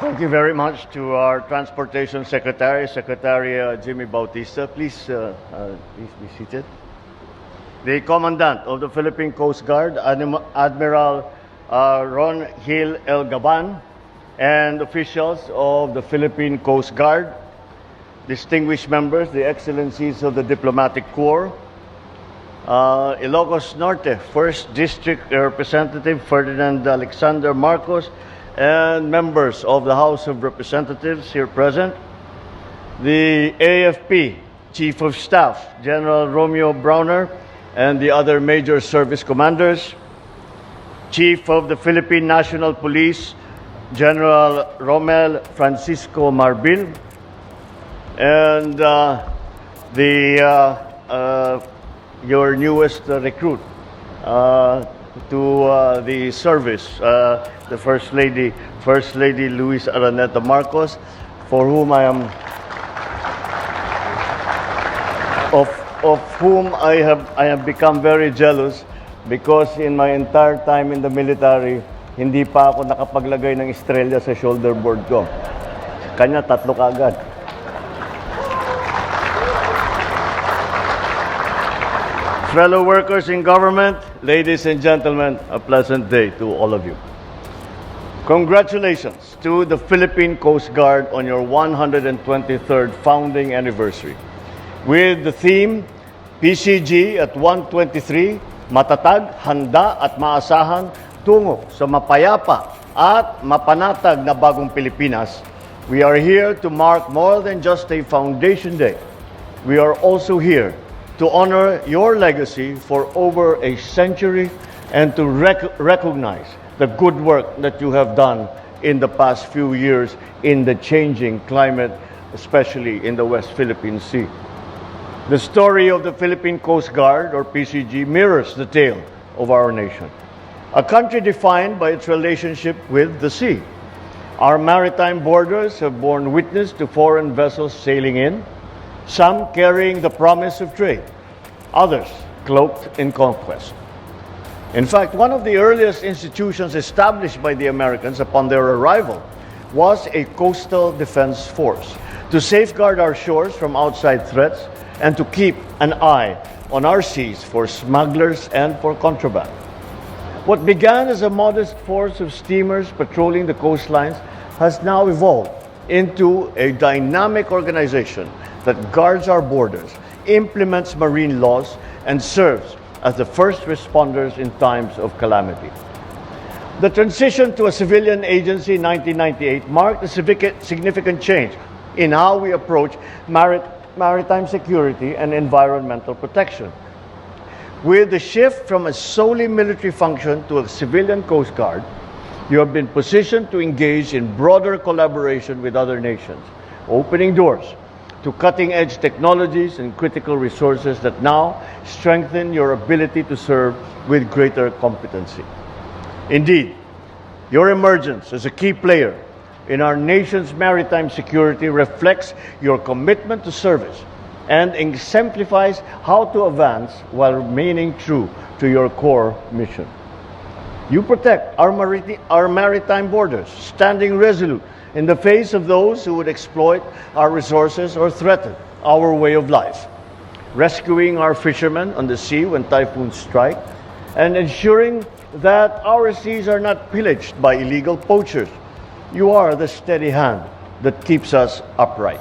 Thank you very much to our Transportation Secretary, Secretary Jimmy Bautista. Please be seated. The Commandant of the Philippine Coast Guard, Admiral Ron Hill El Gaban, and officials of the Philippine Coast Guard, distinguished members, the excellencies of the Diplomatic Corps, Ilocos Norte, 1st District Representative Ferdinand Alexander Marcos, and members of the House of Representatives here present, the AFP Chief of Staff, General Romeo Browner, and the other major service commanders, Chief of the Philippine National Police, General Romel Francisco Marbil, and your newest recruit to the service, the First Lady Luis Araneta Marcos, for whom I am of whom I have become very jealous, because in my entire time in the military, hindi pa ako nakapaglagay ng estrella sa shoulder board ko. Kanya 3 kaagad. Fellow workers in government, ladies and gentlemen, a pleasant day to all of you. Congratulations to the Philippine Coast Guard on your 123rd founding anniversary. With the theme, PCG at 123, matatag, handa at maasahan tungo sa mapayapa at mapanatag na bagong Pilipinas, we are here to mark more than just a foundation day. We are also here to honor your legacy for over a century and to recognize the good work that you have done in the past few years in the changing climate, especially in the West Philippine Sea. The story of the Philippine Coast Guard, or PCG, mirrors the tale of our nation. A country defined by its relationship with the sea. Our maritime borders have borne witness to foreign vessels sailing in, some carrying the promise of trade, others cloaked in conquest. In fact, one of the earliest institutions established by the Americans upon their arrival was a coastal defense force to safeguard our shores from outside threats and to keep an eye on our seas for smugglers and for contraband. What began as a modest force of steamers patrolling the coastlines has now evolved into a dynamic organization that guards our borders, implements marine laws, and serves as the first responders in times of calamity. The transition to a civilian agency in 1998 marked a significant change in how we approach maritime security and environmental protection. With the shift from a solely military function to a civilian Coast Guard, you have been positioned to engage in broader collaboration with other nations, opening doors to cutting-edge technologies and critical resources that now strengthen your ability to serve with greater competency. Indeed, your emergence as a key player in our nation's maritime security reflects your commitment to service and exemplifies how to advance while remaining true to your core mission. You protect our maritime borders, standing resolute in the face of those who would exploit our resources or threaten our way of life, rescuing our fishermen on the sea when typhoons strike, and ensuring that our seas are not pillaged by illegal poachers. You are the steady hand that keeps us upright.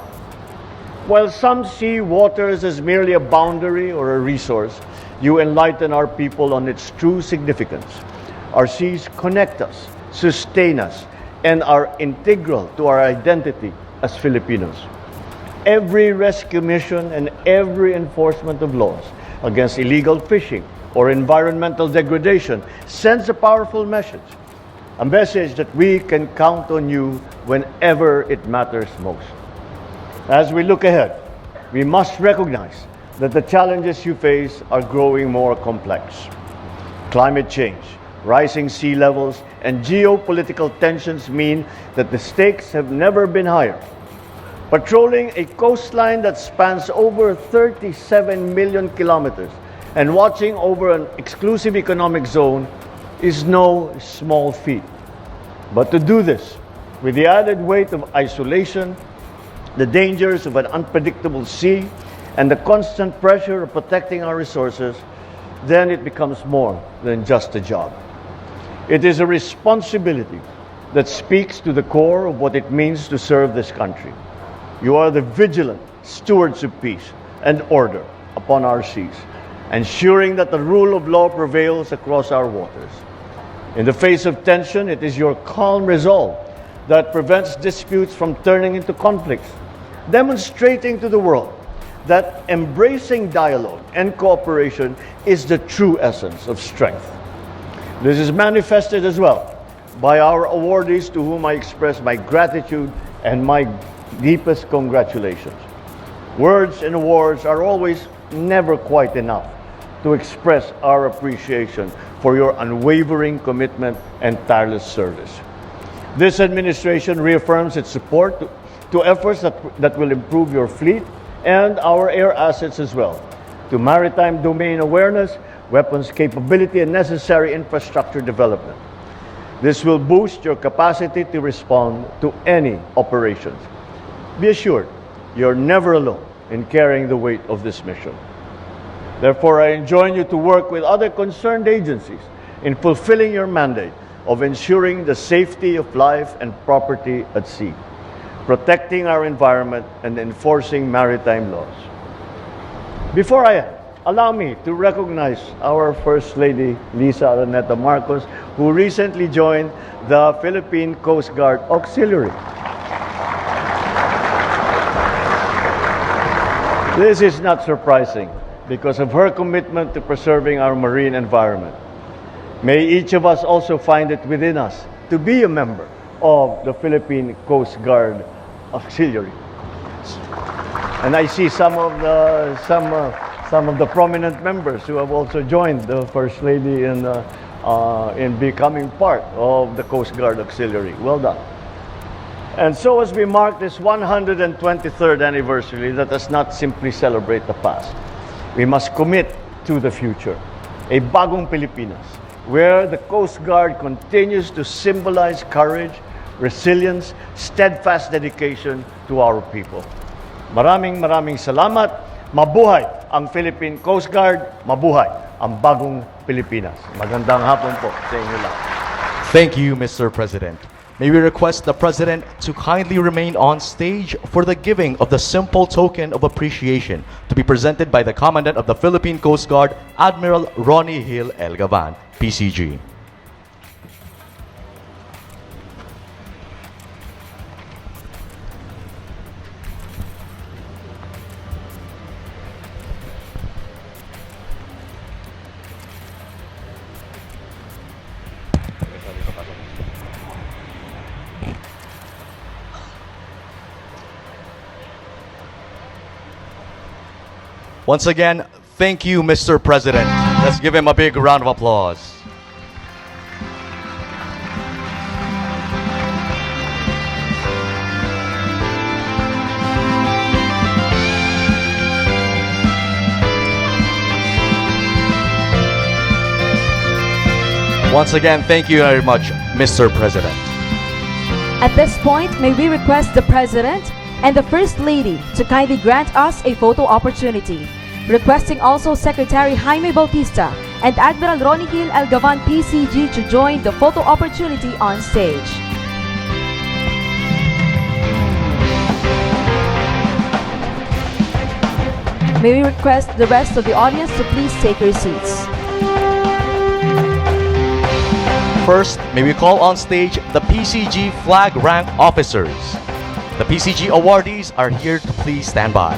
While some see waters as merely a boundary or a resource, you enlighten our people on its true significance. Our seas connect us, sustain us, and are integral to our identity as Filipinos. Every rescue mission and every enforcement of laws against illegal fishing or environmental degradation sends a powerful message. A message that we can count on you whenever it matters most. As we look ahead, we must recognize that the challenges you face are growing more complex. Climate change, rising sea levels, and geopolitical tensions mean that the stakes have never been higher. Patrolling a coastline that spans over 37 million kilometers and watching over an exclusive economic zone is no small feat. But to do this, With the added weight of isolation, the dangers of an unpredictable sea, and the constant pressure of protecting our resources, then it becomes more than just a job. It is a responsibility that speaks to the core of what it means to serve this country. You are the vigilant stewards of peace and order upon our seas, ensuring that the rule of law prevails across our waters. In the face of tension, it is your calm resolve that prevents disputes from turning into conflicts, demonstrating to the world that embracing dialogue and cooperation is the true essence of strength. This is manifested as well by our awardees, to whom I express my gratitude and my deepest congratulations. Words and awards are always never quite enough to express our appreciation for your unwavering commitment and tireless service. This administration reaffirms its support to efforts that will improve your fleet and our air assets as well, to maritime domain awareness, weapons capability, and necessary infrastructure development. This will boost your capacity to respond to any operations. Be assured, you're never alone in carrying the weight of this mission. Therefore, I enjoin you to work with other concerned agencies in fulfilling your mandate of ensuring the safety of life and property at sea, protecting our environment, and enforcing maritime laws. Before I end, allow me to recognize our First Lady, Liza Marcos, who recently joined the Philippine Coast Guard Auxiliary. This is not surprising because of her commitment to preserving our marine environment. May each of us also find it within us to be a member of the Philippine Coast Guard Auxiliary. And I see some of the prominent members who have also joined the First Lady in becoming part of the Coast Guard Auxiliary. Well done. And so as we mark this 123rd anniversary, let us not simply celebrate the past. We must commit to the future, a bagong Pilipinas, where the Coast Guard continues to symbolize courage, resilience, steadfast dedication to our people. Maraming salamat. Mabuhay ang Philippine Coast Guard. Mabuhay ang bagong Pilipinas. Magandang hapon po sa inyo lahat. Thank you, Mr. President. May we request the President to kindly remain on stage for the giving of the simple token of appreciation to be presented by the Commandant of the Philippine Coast Guard, Admiral Ronnie Hill Elgavan, PCG. Once again, thank you, Mr. President. Let's give him a big round of applause. Once again, thank you very much, Mr. President. At this point, may we request the President and the First Lady to kindly grant us a photo opportunity. Requesting also Secretary Jaime Bautista and Admiral Ronnie Hill Elgavan, PCG, to join the photo opportunity on stage. May we request the rest of the audience to please take your seats. First, may we call on stage the PCG flag rank officers. The PCG awardees are here to please stand by.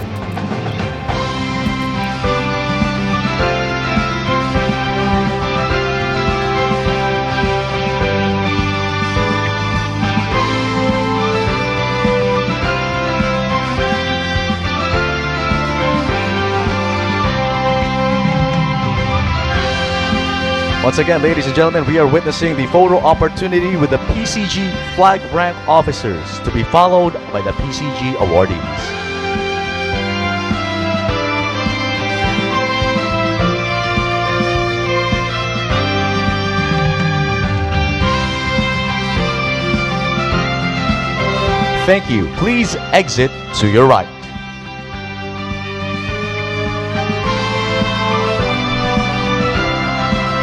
Once again, ladies and gentlemen, we are witnessing the photo opportunity with the PCG flag rank officers, to be followed by the PCG awardees. Thank you. Please exit to your right.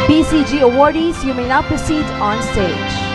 PCG awardees, you may now proceed on stage.